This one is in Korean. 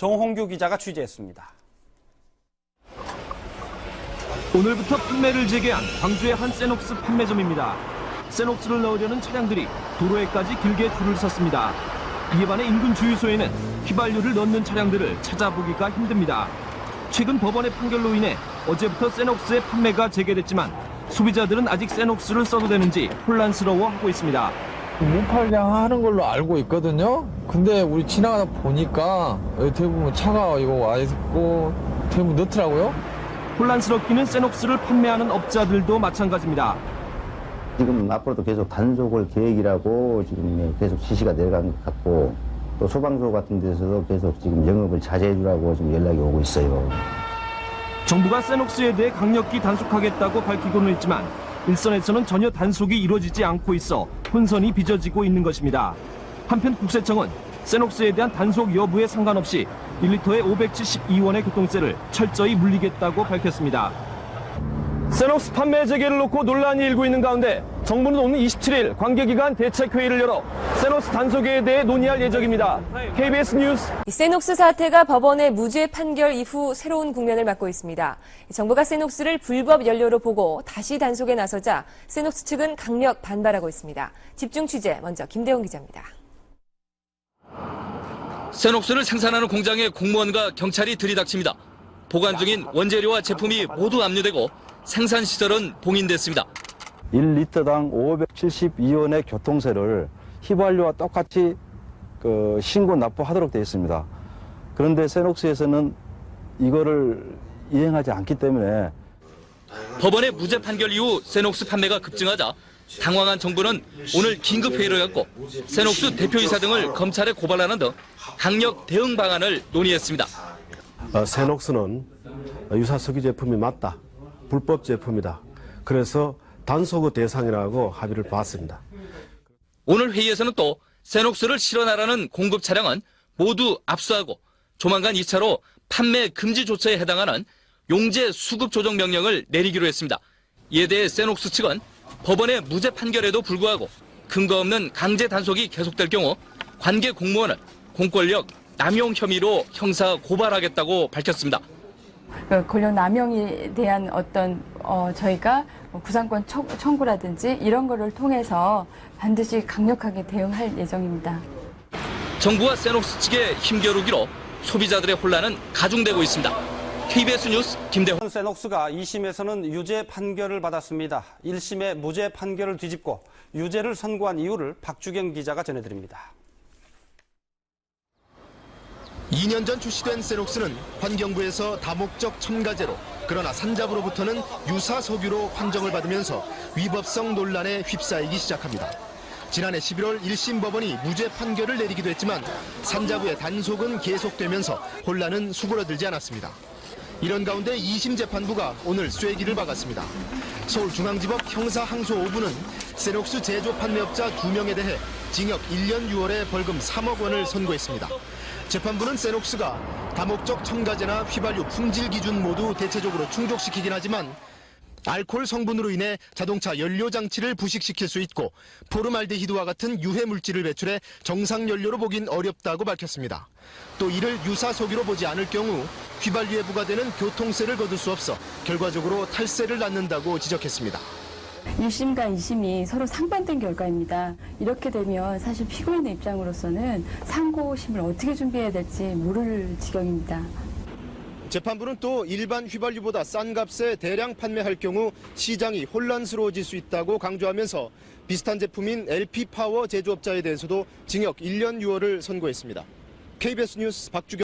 정홍규 기자가 취재했습니다. 오늘부터 판매를 재개한 광주의 한 세녹스 판매점입니다. 세녹스를 넣으려는 차량들이 도로에까지 길게 줄을 섰습니다. 이에 반해 인근 주유소에는 휘발유를 넣는 차량들을 찾아보기가 힘듭니다. 최근 법원의 판결로 인해 어제부터 세녹스의 판매가 재개됐지만 소비자들은 아직 세녹스를 써도 되는지 혼란스러워하고 있습니다. 무팔량 하는 걸로 알고 있거든요. 근데 우리 지나가다 보니까 대부분 차가 이거 와 있고 대부분 넣더라고요. 혼란스럽기는 세녹스를 판매하는 업자들도 마찬가지입니다. 지금 앞으로도 계속 단속을 계획이라고 지금 계속 지시가 내려간 것 같고 또 소방서 같은 데서도 계속 지금 영업을 자제해 주라고 지금 연락이 오고 있어요. 정부가 세녹스에 대해 강력히 단속하겠다고 밝히고는 있지만 일선에서는 전혀 단속이 이루어지지 않고 있어 혼선이 빚어지고 있는 것입니다. 한편 국세청은 세녹스에 대한 단속 여부에 상관없이 1리터에 572원의 교통세를 철저히 물리겠다고 밝혔습니다. 세녹스 판매 재개를 놓고 논란이 일고 있는 가운데 정부는 오늘 27일 관계기관 대책회의를 열어 세녹스 단속에 대해 논의할 예정입니다. KBS 뉴스. 세녹스 사태가 법원의 무죄 판결 이후 새로운 국면을 맞고 있습니다. 정부가 세녹스를 불법 연료로 보고 다시 단속에 나서자 세녹스 측은 강력 반발하고 있습니다. 집중 취재 먼저 김대웅 기자입니다. 세녹스를 생산하는 공장의 공무원과 경찰이 들이닥칩니다. 보관 중인 원재료와 제품이 모두 압류되고 생산 시설은 봉인됐습니다. 1리터당 572원의 교통세를 휘발유와 똑같이 신고 납부하도록 되어 있습니다. 그런데 세녹스에서는 이거를 이행하지 않기 때문에 법원의 무죄 판결 이후 세녹스 판매가 급증하자 당황한 정부는 오늘 긴급 회의를 갖고 세녹스 대표이사 등을 검찰에 고발하는 등 강력 대응 방안을 논의했습니다. 세녹스는 유사 석유 제품이 맞다. 불법 제품이다. 그래서 단속의 대상이라고 합의를 봤습니다. 오늘 회의에서는 또 세녹스를 실어나라는 공급 차량은 모두 압수하고 조만간 2차로 판매 금지 조처에 해당하는 용재 수급 조정 명령을 내리기로 했습니다. 이에 대해 세녹스 측은 법원의 무죄 판결에도 불구하고 근거 없는 강제 단속이 계속될 경우 관계 공무원을 공권력 남용 혐의로 형사 고발하겠다고 밝혔습니다. 권력 남용에 대한 어떤 저희가 구상권 청구라든지 이런 거를 통해서 반드시 강력하게 대응할 예정입니다. 정부와 세녹스 측의 힘겨루기로 소비자들의 혼란은 가중되고 있습니다. KBS 뉴스 김대호. 세녹스가 2심에서는 유죄 판결을 받았습니다. 1심의 무죄 판결을 뒤집고 유죄를 선고한 이유를 박주경 기자가 전해드립니다. 2년 전 출시된 세녹스는 환경부에서 다목적 첨가제로 그러나 산자부로부터는 유사 석유로 판정을 받으면서 위법성 논란에 휩싸이기 시작합니다. 지난해 11월 1심 법원이 무죄 판결을 내리기도 했지만 산자부의 단속은 계속되면서 혼란은 수그러들지 않았습니다. 이런 가운데 2심 재판부가 오늘 쐐기를 박았습니다. 서울중앙지법 형사항소 5부는 세녹스 제조 판매업자 2명에 대해 징역 1년 6월에 벌금 3억 원을 선고했습니다. 재판부는 세녹스가 다목적 첨가제나 휘발유 품질 기준 모두 대체적으로 충족시키긴 하지만 알코올 성분으로 인해 자동차 연료 장치를 부식시킬 수 있고 포름알데히드와 같은 유해 물질을 배출해 정상 연료로 보긴 어렵다고 밝혔습니다. 또 이를 유사 석유로 보지 않을 경우 휘발유에 부과되는 교통세를 거둘 수 없어 결과적으로 탈세를 낳는다고 지적했습니다. 1심과 2심이 서로 상반된 결과입니다. 이렇게 되면 사실 피고인의 입장으로서는 상고심을 어떻게 준비해야 될지 모를 지경입니다. 재판부는 또 일반 휘발유보다 싼 값에 대량 판매할 경우 시장이 혼란스러워질 수 있다고 강조하면서 비슷한 제품인 LP파워 제조업자에 대해서도 징역 1년 6월을 선고했습니다. KBS 뉴스 박주경